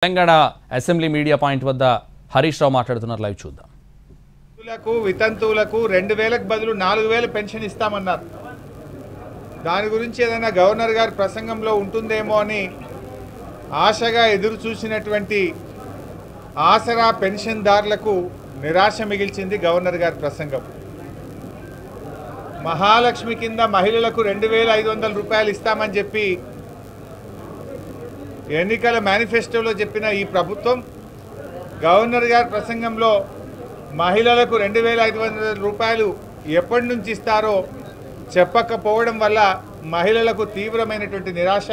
Telangana assembly media point వద్ద హరీష్ రావు మాట్లాడుతున్నారు. Live చూద్దాం. వితంతువులకు 2000కు బదులు 4000 పెన్షన్ ఇస్తామన్నారు. దాని గురించి ఏదైనా గవర్నర్ గారి ప్రసంగంలో ఉంటుందేమో అని ఆశగా ఎదురు చూసినటువంటి ఆసరా పెన్షన్దారులకు నిరాశ మిగిల్చింది గవర్నర్ గారి ప్రసంగం. మహాలక్ష్మి కింద మహిళలకు 2500 రూపాయలు ఇస్తామని చెప్పి ఎన్నికల మేనిఫెస్టోలో చెప్పిన ఈ ప్రభుత్వం గవర్నర్ గారి ప్రసంగంలో మహిళలకు 2500 రూపాయలు ఎప్పటి నుంచి ఇస్తారో చెప్పకపోవడం వల్ల మహిళలకు తీవ్రమైనటువంటి నిరాశ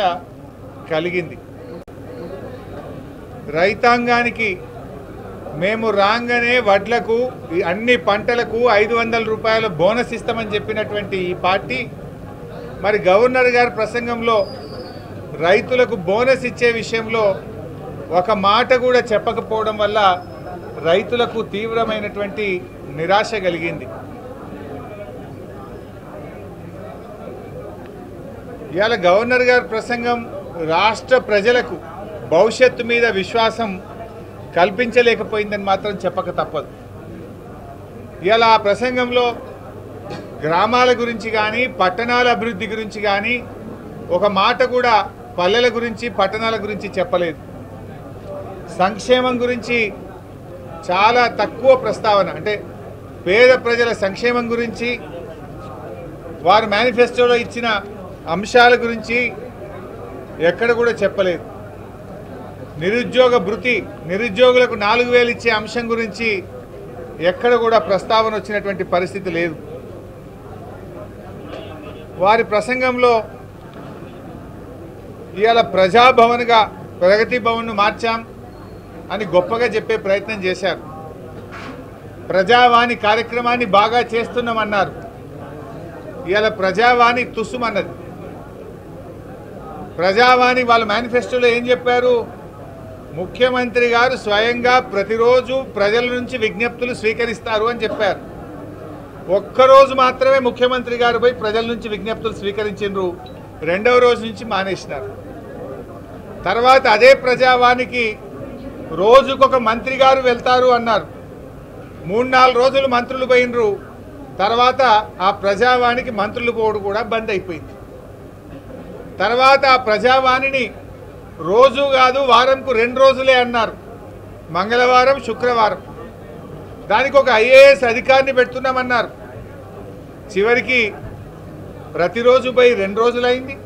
కలిగింది. రైతాంగానికి మేము రాగానే వడ్లకు అన్ని పంటలకు 500 రూపాయల బోనస్ ఇస్తామని చెప్పినటువంటి ఈ పార్టీ మరి గవర్నర్ గారి ప్రసంగంలో రైతులకు బోనస్ ఇచ్చే విషయంలో ఒక మాట కూడా చెప్పకపోవడం వల్ల రైతులకు తీవ్రమైనటువంటి నిరాశ కలిగింది. ఇవాళ గవర్నర్ గారి ప్రసంగం రాష్ట్ర ప్రజలకు భవిష్యత్తు మీద విశ్వాసం కల్పించలేకపోయిందని మాత్రం చెప్పక తప్పదు. ఇవాళ ఆ ప్రసంగంలో గ్రామాల గురించి కానీ పట్టణాల అభివృద్ధి గురించి కానీ ఒక మాట కూడా పల్లెల గురించి పట్టణాల గురించి చెప్పలేదు. సంక్షేమం గురించి చాలా తక్కువ ప్రస్తావన, అంటే పేద ప్రజల సంక్షేమం గురించి వారు మేనిఫెస్టోలో ఇచ్చిన అంశాల గురించి ఎక్కడ కూడా చెప్పలేదు. నిరుద్యోగ భృతి, నిరుద్యోగులకు 4000 ఇచ్చే అంశం గురించి ఎక్కడ కూడా ప్రస్తావన వచ్చినటువంటి పరిస్థితి లేదు. వారి ప్రసంగంలో ఇవాళ ప్రజాభవన్గా ప్రగతి భవన్ను మార్చాం అని గొప్పగా చెప్పే ప్రయత్నం చేశారు. ప్రజావాణి కార్యక్రమాన్ని బాగా చేస్తున్నామన్నారు. ఇవాళ ప్రజావాణి తుస్సుమన్నది. ప్రజావాణి వాళ్ళ మేనిఫెస్టోలో ఏం చెప్పారు? ముఖ్యమంత్రి గారు స్వయంగా ప్రతిరోజు ప్రజల నుంచి విజ్ఞప్తులు స్వీకరిస్తారు అని చెప్పారు. ఒక్కరోజు మాత్రమే ముఖ్యమంత్రి గారు పోయి ప్రజల నుంచి విజ్ఞప్తులు స్వీకరించారు. రెండవ రోజు నుంచి మానేసినారు. తర్వాత అదే ప్రజావానికి రోజుకొక మంత్రి గారు వెళ్తారు అన్నారు. 3-4 రోజులు మంత్రులు పోయినరు. తర్వాత ఆ ప్రజావానికి మంత్రులు పోవడం కూడా బంద్ అయిపోయింది. తర్వాత ఆ ప్రజావాణిని రోజు కాదు వారంకు 2 రోజులే అన్నారు, మంగళవారం శుక్రవారం. దానికి ఒక IAS అధికారిని పెడుతున్నామన్నారు. చివరికి ప్రతిరోజు పోయి 2 రోజులైంది.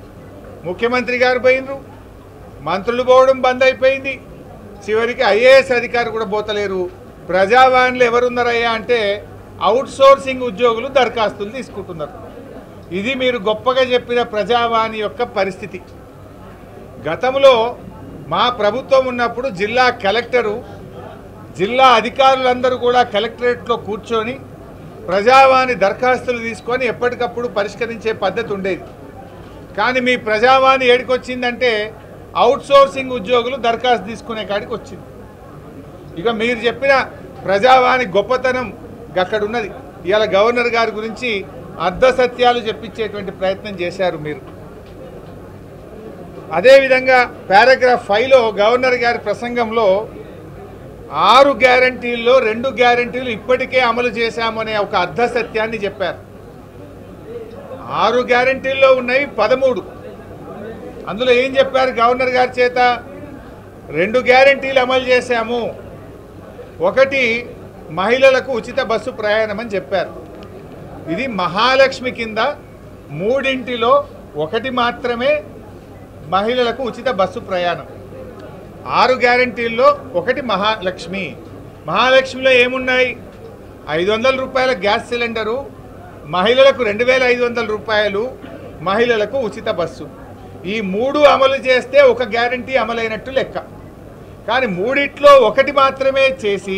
ముఖ్యమంత్రి గారు పోయినరు, మంత్రులు పోవడం బంద్ అయిపోయింది. చివరికి IAS అధికారి కూడా పోతలేరు. ప్రజావాణిలో ఎవరున్నారయ్యా అంటే అవుట్సోర్సింగ్ ఉద్యోగులు దరఖాస్తులు తీసుకుంటున్నారు. ఇది మీరు గొప్పగా చెప్పిన ప్రజావాణి యొక్క పరిస్థితి. గతంలో మా ప్రభుత్వం ఉన్నప్పుడు జిల్లా కలెక్టరు, జిల్లా అధికారులందరూ కూడా కలెక్టరేట్లో కూర్చొని ప్రజావాణి దరఖాస్తులు తీసుకొని ఎప్పటికప్పుడు పరిష్కరించే పద్ధతి ఉండేది. కానీ మీ ప్రజావాణి ఏడికొచ్చిందంటే అవుట్సోర్సింగ్ ఉద్యోగులు దరఖాస్తు తీసుకునే కాడికి వచ్చింది. ఇక మీరు చెప్పిన ప్రజావాణి గొప్పతనం అక్కడ ఉన్నది. ఇవాళ గవర్నర్ గారి గురించి అర్ధ సత్యాలు చెప్పించేటువంటి ప్రయత్నం చేశారు మీరు. అదేవిధంగా పారాగ్రాఫ్ 5లో గవర్నర్ గారి ప్రసంగంలో 6 గ్యారంటీల్లో 2 గ్యారంటీలు ఇప్పటికే అమలు చేశామనే ఒక అర్ధ సత్యాన్ని చెప్పారు. 6 గ్యారంటీల్లో ఉన్నవి 13. అందులో ఏం చెప్పారు గవర్నర్ గారి చేత? 2 గ్యారంటీలు అమలు చేశాము. ఒకటి మహిళలకు ఉచిత బస్సు ప్రయాణం అని చెప్పారు. ఇది మహాలక్ష్మి కింద 3 ఒకటి మాత్రమే మహిళలకు ఉచిత బస్సు ప్రయాణం. 6 గ్యారంటీల్లో ఒకటి మహాలక్ష్మి. మహాలక్ష్మిలో ఏమున్నాయి? 500 రూపాయల గ్యాస్ సిలిండరు, మహిళలకు 2500 రూపాయలు, మహిళలకు ఉచిత బస్సు. ఈ 3 అమలు చేస్తే ఒక గ్యారంటీ అమలైనట్టు లెక్క. కానీ 3లో ఒకటి మాత్రమే చేసి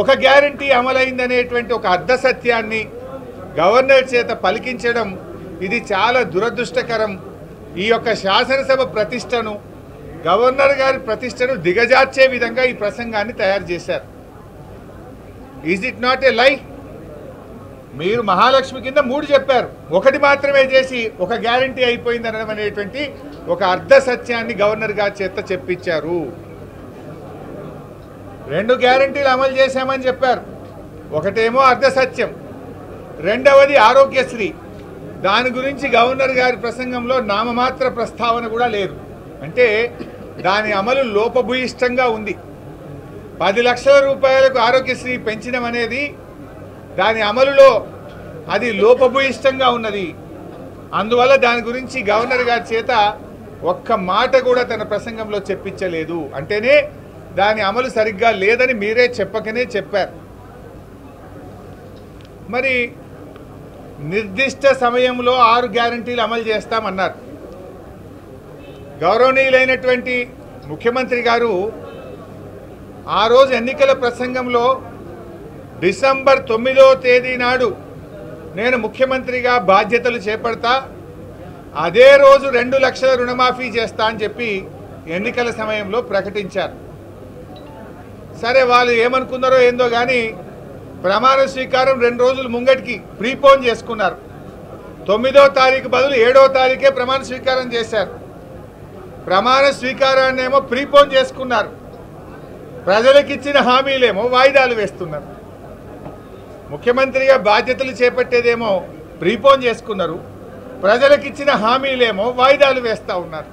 ఒక గ్యారంటీ అమలైందనేటువంటి ఒక అర్ధ సత్యాన్ని గవర్నర్ చేత పలికించడం ఇది చాలా దురదృష్టకరం. ఈ యొక్క శాసనసభ ప్రతిష్టను, గవర్నర్ గారి ప్రతిష్టను దిగజార్చే విధంగా ఈ ప్రసంగాన్ని తయారు చేశారు. ఈజ్ ఇట్ నాట్ ఏ లై? మీరు మహాలక్ష్మి కింద 3 చెప్పారు, ఒకటి మాత్రమే చేసి ఒక గ్యారంటీ అయిపోయింది అనడం అనేటువంటి ఒక అర్ధ సత్యాన్ని గవర్నర్ గారి చేత చెప్పించారు. 2 గ్యారెంటీలు అమలు చేశామని చెప్పారు. ఒకటేమో అర్ధసత్యం, రెండవది ఆరోగ్యశ్రీ. దాని గురించి గవర్నర్ గారి ప్రసంగంలో నామమాత్ర ప్రస్తావన కూడా లేదు. అంటే దాని అమలు లోపభూయిష్టంగా ఉంది. 10 లక్షల రూపాయలకు ఆరోగ్యశ్రీ పెంచడం అనేది దాని అమలులో అది లోపభూయిష్టంగా ఉన్నది. అందువల్ల దాని గురించి గవర్నర్ గారి చేత ఒక్క మాట కూడా తన ప్రసంగంలో చెప్పించలేదు. అంటేనే దాని అమలు సరిగ్గా లేదని మీరే చెప్పకనే చెప్పారు. మరి నిర్దిష్ట సమయంలో 6 గ్యారెంటీలు అమలు చేస్తామన్నారు. గౌరవనీయులైనటువంటి ముఖ్యమంత్రి గారు ఆ రోజు ఎన్నికల ప్రసంగంలో డిసెంబర్ 9వ తేదీ నాడు నేను ముఖ్యమంత్రిగా బాధ్యతలు చేపడతా, అదే రోజు 2 లక్షల రుణమాఫీ చేస్తా అని చెప్పి ఎన్నికల సమయంలో ప్రకటించారు. సరే, వాళ్ళు ఏమనుకున్నారో ఏందో కానీ ప్రమాణ స్వీకారం 2 రోజులు ముంగటికి ప్రీపోన్ చేసుకున్నారు. 9వ తారీఖు బదులు 7వ తారీఖే ప్రమాణ స్వీకారం చేశారు. ప్రమాణ స్వీకారాన్ని ఏమో ప్రీపోన్ చేసుకున్నారు. ప్రజలకు ఇచ్చిన హామీలేమో వాయిదాలు వేస్తున్నారు. ముఖ్యమంత్రిగా బాధ్యతలు చేపట్టేదేమో ప్రీపోన్ చేసుకున్నారు, ప్రజలకు ఇచ్చిన హామీలేమో వాయిదాలు వేస్తూ ఉన్నారు.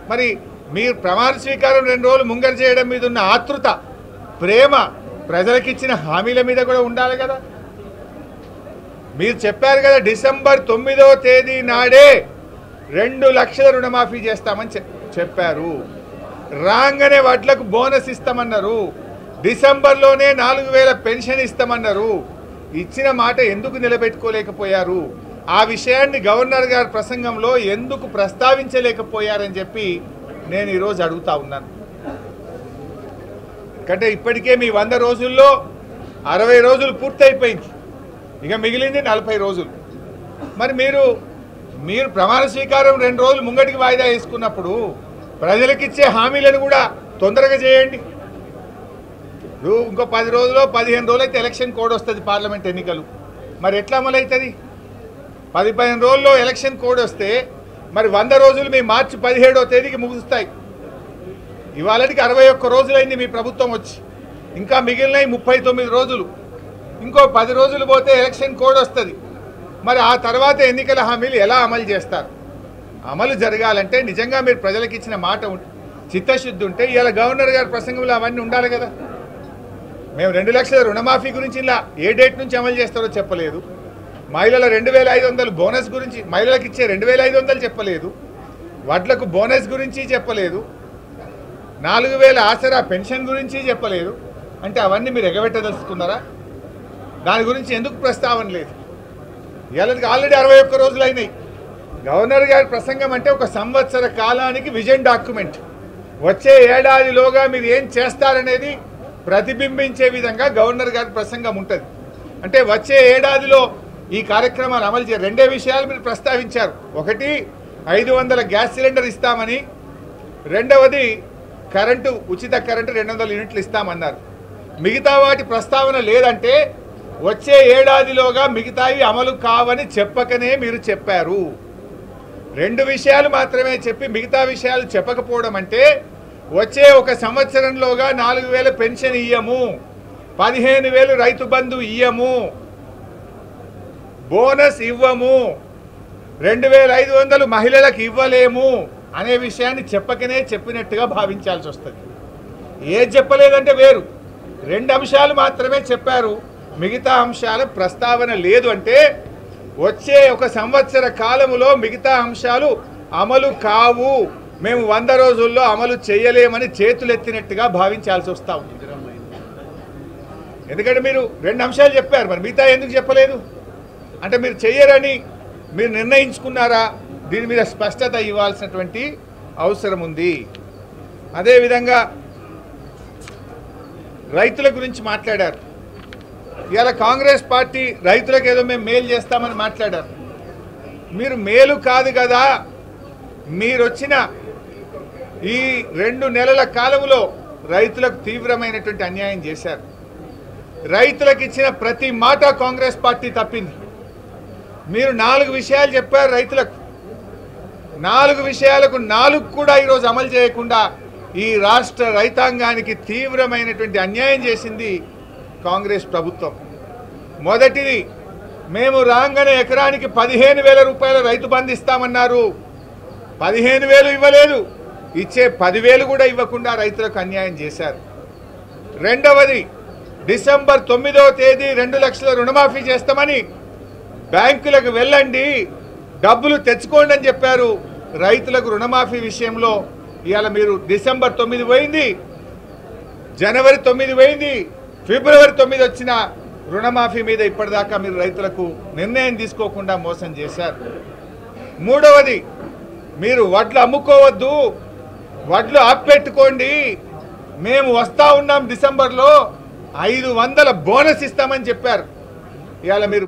మరి మీరు ప్రమాణ స్వీకారం 2 రోజులు ముంగర చేయడం మీద ఉన్న ఆతృత, ప్రేమ ప్రజలకు ఇచ్చిన హామీల మీద కూడా ఉండాలి కదా. మీరు చెప్పారు కదా, డిసెంబర్ 9వ తేదీ నాడే 2 లక్షల రుణమాఫీ చేస్తామని చెప్పారు. రాగానే వడ్లకు బోనస్ ఇస్తామన్నారు. డిసెంబర్లోనే 4000 పెన్షన్ ఇస్తామన్నారు. ఇచ్చిన మాట ఎందుకు నిలబెట్టుకోలేకపోయారు? ఆ విషయాన్ని గవర్నర్ గారి ప్రసంగంలో ఎందుకు ప్రస్తావించలేకపోయారని చెప్పి నేను ఈరోజు అడుగుతా ఉన్నాను. ఎందుకంటే ఇప్పటికే మీ 100 రోజుల్లో 60 రోజులు పూర్తయిపోయింది, ఇక మిగిలింది 40 రోజులు. మరి మీరు ప్రమాణ స్వీకారం 2 రోజులు ముంగటికి వాయిదా వేసుకున్నప్పుడు ప్రజలకు ఇచ్చే హామీలను కూడా తొందరగా చేయండి. ఇంకో 10 రోజుల్లో 15 రోజులు అయితే ఎలక్షన్ కోడ్ వస్తుంది, పార్లమెంట్ ఎన్నికలు. మరి ఎట్లా అమలవుతుంది? 10-15 రోజుల్లో ఎలక్షన్ కోడ్ వస్తే మరి 100 రోజులు మీ మార్చి 17వ తేదీకి ముగుస్తాయి. ఇవాళకి 61 రోజులైంది మీ ప్రభుత్వం వచ్చి, ఇంకా మిగిలినవి 39 రోజులు. ఇంకో 10 రోజులు పోతే ఎలక్షన్ కోడ్ వస్తుంది. మరి ఆ తర్వాత ఎన్నికల హామీలు ఎలా అమలు చేస్తారు? అమలు జరగాలంటే నిజంగా మీరు ప్రజలకు ఇచ్చిన మాట చిత్తశుద్ధి ఉంటే ఇలా గవర్నర్ గారి ప్రసంగంలో అవన్నీ ఉండాలి కదా. మేము 2 లక్షల రుణమాఫీ గురించి ఇలా ఏ డేట్ నుంచి అమలు చేస్తారో చెప్పలేదు. మహిళల 2500 బోనస్ గురించి, మహిళలకు ఇచ్చే 2500 చెప్పలేదు. వడ్లకు బోనస్ గురించి చెప్పలేదు. 4000 ఆసరా పెన్షన్ గురించి చెప్పలేదు. అంటే అవన్నీ మీరు ఎగబెట్టదలుచుకున్నారా? దాని గురించి ఎందుకు ప్రస్తావన లేదు? ఇవాళకి ఆల్రెడీ 61 రోజులు అయినాయి. గవర్నర్ గారి ప్రసంగం అంటే ఒక సంవత్సర కాలానికి విజన్ డాక్యుమెంట్. వచ్చే ఏడాదిలోగా మీరు ఏం చేస్తారనేది ప్రతిబింబించే విధంగా గవర్నర్ గారి ప్రసంగం ఉంటుంది. అంటే వచ్చే ఏడాదిలో ఈ కార్యక్రమాలు అమలు చేయాలి. 2 విషయాలు మీరు ప్రస్తావించారు. ఒకటి 500 గ్యాస్ సిలిండర్ ఇస్తామని, రెండవది కరెంటు, ఉచిత కరెంటు 200 యూనిట్లు ఇస్తామన్నారు. మిగతా వాటి ప్రస్తావన లేదంటే వచ్చే ఏడాదిలోగా మిగతావి అమలు కావని చెప్పకనే మీరు చెప్పారు. 2 విషయాలు మాత్రమే చెప్పి మిగతా విషయాలు చెప్పకపోవడం అంటే వచ్చే ఒక సంవత్సరంలోగా 4000 పెన్షన్ ఇయ్యము, 15000 రైతు బంధు ఇయ్యము, బోనస్ ఇవ్వము, 2500 మహిళలకు ఇవ్వలేము అనే విషయాన్ని చెప్పకనే చెప్పినట్టుగా భావించాల్సి వస్తుంది. ఏది చెప్పలేదంటే వేరు. 2 అంశాలు మాత్రమే చెప్పారు, మిగతా అంశాల ప్రస్తావన లేదు. అంటే వచ్చే ఒక సంవత్సర కాలములో మిగతా అంశాలు అమలు కావు, మేము 100 రోజుల్లో అమలు చేయలేమని చేతులెత్తినట్టుగా భావించాల్సి వస్తా ఉంది. ఎందుకంటే మీరు 2 అంశాలు చెప్పారు, మరి మిగతా ఎందుకు చెప్పలేదు? అంటే మీరు చెయ్యరని మీరు నిర్ణయించుకున్నారా? దీని మీద స్పష్టత ఇవ్వాల్సినటువంటి అవసరం ఉంది. అదేవిధంగా రైతుల గురించి మాట్లాడారు. ఇవాళ కాంగ్రెస్ పార్టీ రైతులకు ఏదో మేము మేలు చేస్తామని మాట్లాడారు. మీరు మేలు కాదు కదా, మీరు వచ్చిన ఈ 2 నెలల కాలంలో రైతులకు తీవ్రమైనటువంటి అన్యాయం చేశారు. రైతులకు ఇచ్చిన ప్రతి మాట కాంగ్రెస్ పార్టీ తప్పింది. మీరు 4 విషయాలు చెప్పారు రైతులకు. 4 విషయాలకు 4 కూడా ఈరోజు అమలు చేయకుండా ఈ రాష్ట్ర రైతాంగానికి తీవ్రమైనటువంటి అన్యాయం చేసింది కాంగ్రెస్ ప్రభుత్వం. మొదటిది, మేము రాగానే ఎకరానికి 15,000 రూపాయల రైతు బంధు ఇస్తామన్నారు. 15,000 ఇవ్వలేదు, ఇచ్చే 10,000 కూడా ఇవ్వకుండా రైతులకు అన్యాయం చేశారు. రెండవది, డిసెంబర్ 9వ తేదీ 2 లక్షల రుణమాఫీ చేస్తామని బ్యాంకులకు వెళ్ళండి, డబ్బులు తెచ్చుకోండి అని చెప్పారు. రైతులకు రుణమాఫీ విషయంలో ఇవాళ మీరు డిసెంబర్ 9 పోయింది, జనవరి 9 పోయింది, ఫిబ్రవరి 9 వచ్చిన రుణమాఫీ మీద ఇప్పటిదాకా మీరు రైతులకు నిర్ణయం తీసుకోకుండా మోసం చేశారు. మూడవది, మీరు వడ్లు అమ్ముకోవద్దు, వడ్లు ఆపెట్టుకోండి, మేము వస్తా ఉన్నాం డిసెంబర్లో 500 బోనస్ ఇస్తామని చెప్పారు. ఇవాళ మీరు